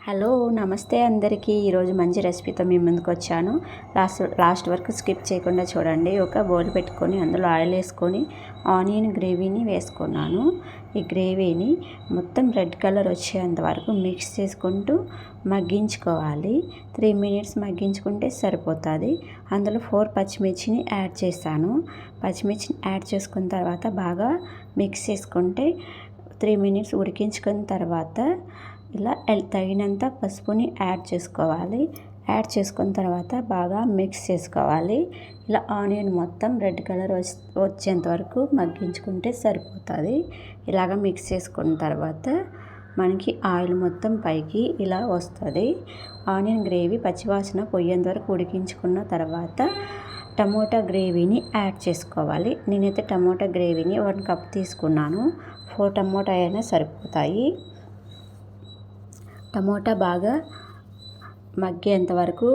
Hello నమస్తే అందరికీ. ఈరోజు మంచి రెసిపీతో మీ ముందుకు వచ్చాను. లాస్ట్ వరకు స్కిప్ చేయకుండా చూడండి. ఒక బౌల్ పెట్టుకొని అందులో ఆయిల్ వేసుకొని ఆనియన్ గ్రేవీని వేసుకున్నాను. ఈ గ్రేవీని మొత్తం రెడ్ కలర్ వచ్చేంత వరకు మిక్స్ చేసుకుంటూ మగ్గించుకోవాలి. 3 minutes మగ్గించుకుంటే సరిపోతుంది. అందులో 4 పచ్చిమిర్చిని యాడ్ చేశాను. పచ్చిమిర్చిని యాడ్ చేసుకున్న తర్వాత బాగా మిక్స్ చేసుకుంటే 3 minutes ఉడికించుకున్న తర్వాత ఇలా తగినంత పసుపుని యాడ్ చేసుకోవాలి. యాడ్ చేసుకున్న తర్వాత బాగా మిక్స్ చేసుకోవాలి. ఇలా ఆనియన్ మొత్తం రెడ్ కలర్ వచ్చేంత వరకు మగ్గించుకుంటే సరిపోతుంది. ఇలాగ మిక్స్ చేసుకున్న తర్వాత మనకి ఆయిల్ మొత్తం పైకి ఇలా వస్తుంది. ఆనియన్ గ్రేవీ పచ్చివాసన పోయేంత వరకు ఉడికించుకున్న తర్వాత టమోటా గ్రేవీని యాడ్ చేసుకోవాలి. నేనైతే టమోటా గ్రేవీని 1 కప్ తీసుకున్నాను. 4 టమోటా అయినా సరిపోతాయి. టమోటా బాగా మగ్గేంత వరకు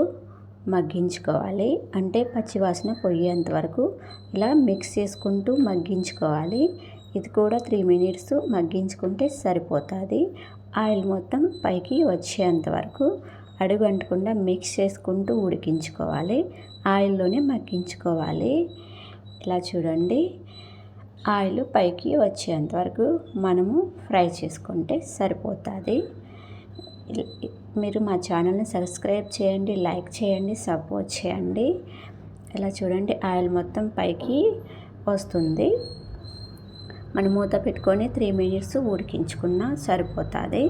మగ్గించుకోవాలి. అంటే పచ్చివాసన పోయేంత వరకు ఇలా మిక్స్ చేసుకుంటూ మగ్గించుకోవాలి. ఇది కూడా 3 minutes మగ్గించుకుంటే సరిపోతుంది. ఆయిల్ మొత్తం పైకి వచ్చేంత వరకు అడుగు అంటకుండా మిక్స్ చేసుకుంటూ ఉడికించుకోవాలి. ఆయిల్లోనే మగ్గించుకోవాలి. ఇలా చూడండి, ఆయిల్ పైకి వచ్చేంత వరకు మనము ఫ్రై చేసుకుంటే సరిపోతుంది. మీరు మా ఛానల్ని సబ్స్క్రైబ్ చేయండి, లైక్ చేయండి, సపోర్ట్ చేయండి. ఇలా చూడండి, ఆయిల్ మొత్తం పైకి వస్తుంది. మనం మూత పెట్టుకొని 3 minutes ఉడికించుకున్నా సరిపోతుంది.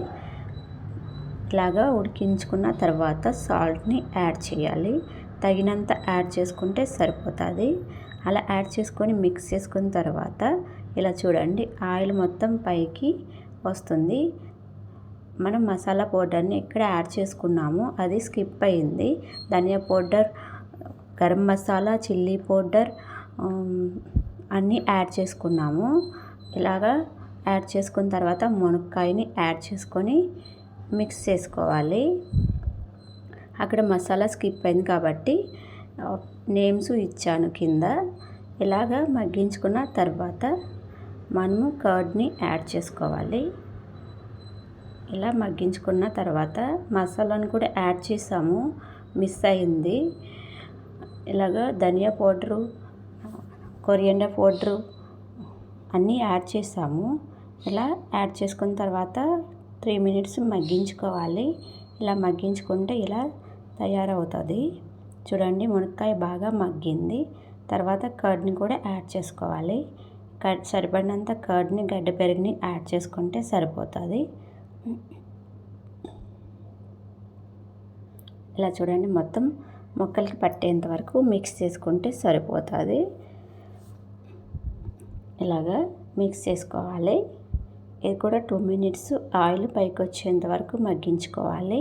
ఇలాగా ఉడికించుకున్న తర్వాత సాల్ట్ని యాడ్ చేయాలి. తగినంత యాడ్ చేసుకుంటే సరిపోతుంది. అలా యాడ్ చేసుకొని మిక్స్ చేసుకున్న తర్వాత ఇలా చూడండి, ఆయిల్ మొత్తం పైకి వస్తుంది. మనం మసాలా పౌడర్ని ఇక్కడ యాడ్ చేసుకున్నాము, అది స్కిప్ అయింది. ధనియా powder, garam masala, chilli powder అన్నీ యాడ్ చేసుకున్నాము. ఇలాగా యాడ్ చేసుకున్న తర్వాత మునక్కాయని యాడ్ చేసుకొని మిక్స్ చేసుకోవాలి. అక్కడ మసాలా స్కిప్ అయింది కాబట్టి నేమ్స్ ఇచ్చాను కింద. ఇలాగా మగ్గించుకున్న తర్వాత మనము కర్డ్ని యాడ్ చేసుకోవాలి. ఇలా మగ్గించుకున్న తర్వాత మసాలాను కూడా యాడ్ చేసాము, మిస్ అయింది. ఇలాగా ధనియా పౌడరు, కొరియండర్ పౌడరు అన్నీ యాడ్ చేసాము. ఇలా యాడ్ చేసుకున్న తర్వాత 3 minutes మగ్గించుకోవాలి. ఇలా మగ్గించుకుంటే ఇలా తయారవుతుంది. చూడండి, మునక్కాయ బాగా మగ్గింది. తర్వాత కర్డ్ని కూడా యాడ్ చేసుకోవాలి. సరిపడినంత కర్డ్ని, గడ్డ పెరుగుని యాడ్ చేసుకుంటే సరిపోతుంది. ఇలా చూడండి, మొత్తం ముక్కలకి పట్టేంత వరకు మిక్స్ చేసుకుంటే సరిపోతుంది. ఇలాగా మిక్స్ చేసుకోవాలి. ఇది కూడా 2 minutes ఆయిల్ పైకి వచ్చేంత వరకు మగ్గించుకోవాలి.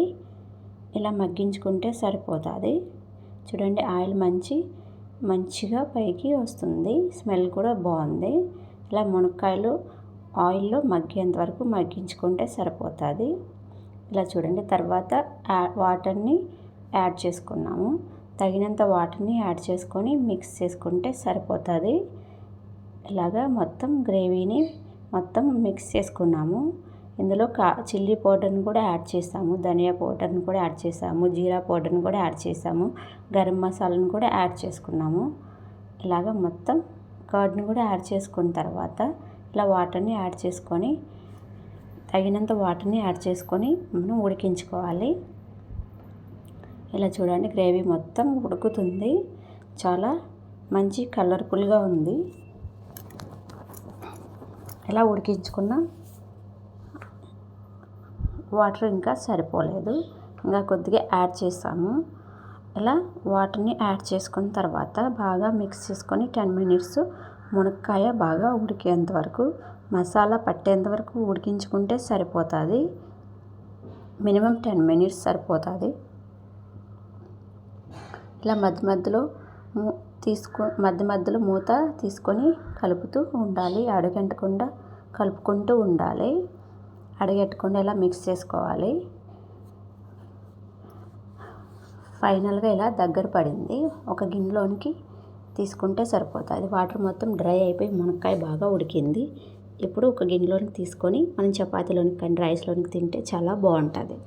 ఇలా మగ్గించుకుంటే సరిపోతుంది. చూడండి, ఆయిల్ మంచిగా పైకి వస్తుంది. స్మెల్ కూడా బాగుంది. ఇలా మునక్కాయలు ఆయిల్లో మగ్గేంత వరకు మగ్గించుకుంటే సరిపోతుంది. ఇలా చూడండి, తర్వాత వాటర్ని యాడ్ చేసుకున్నాము. తగినంత వాటర్ని యాడ్ చేసుకొని మిక్స్ చేసుకుంటే సరిపోతుంది. ఇలాగా మొత్తం గ్రేవీని మొత్తం మిక్స్ చేసుకున్నాము. ఇందులో చిల్లీ పౌడర్ని కూడా యాడ్ చేసాము, ధనియా పౌడర్ని కూడా యాడ్ చేసాము, జీరా పౌడర్ని కూడా యాడ్ చేసాము, గరం మసాలాను కూడా యాడ్ చేసుకున్నాము. ఇలాగ మొత్తం కర్డ్ని కూడా యాడ్ చేసుకున్న తర్వాత ఇలా వాటర్ని యాడ్ చేసుకొని తగినంత వాటర్ని యాడ్ చేసుకొని మనం ఉడికించుకోవాలి. ఇలా చూడండి, గ్రేవీ మొత్తం ఉడుకుతుంది. చాలా మంచి కలర్ఫుల్గా ఉంది. ఇలా ఉడికించుకున్న వాటర్ ఇంకా సరిపోలేదు, ఇంకా కొద్దిగా యాడ్ చేసాము. ఇలా వాటర్ని యాడ్ చేసుకున్న తర్వాత బాగా మిక్స్ చేసుకొని 10 minutes మునక్కాయ బాగా ఉడికేంత వరకు, మసాలా పట్టేంత వరకు ఉడికించుకుంటే సరిపోతుంది. మినిమం 10 minutes సరిపోతుంది. ఇలా మధ్య మధ్యలో మూత తీసుకొని కలుపుతూ ఉండాలి. అడుగంటకుండా కలుపుకుంటూ ఉండాలి. అడుగెట్టకుండా ఇలా మిక్స్ చేసుకోవాలి. ఫైనల్గా ఇలా దగ్గర పడింది. ఒక గిన్నెలోనికి తీసుకుంటే సరిపోతుంది. వాటర్ మొత్తం డ్రై అయిపోయి మునక్కాయ బాగా ఉడికింది. ఇప్పుడు ఒక గిన్నెలోనికి తీసుకొని మనం చపాతీలోనికి కానీ రైస్లోనికి తింటే చాలా బాగుంటుంది.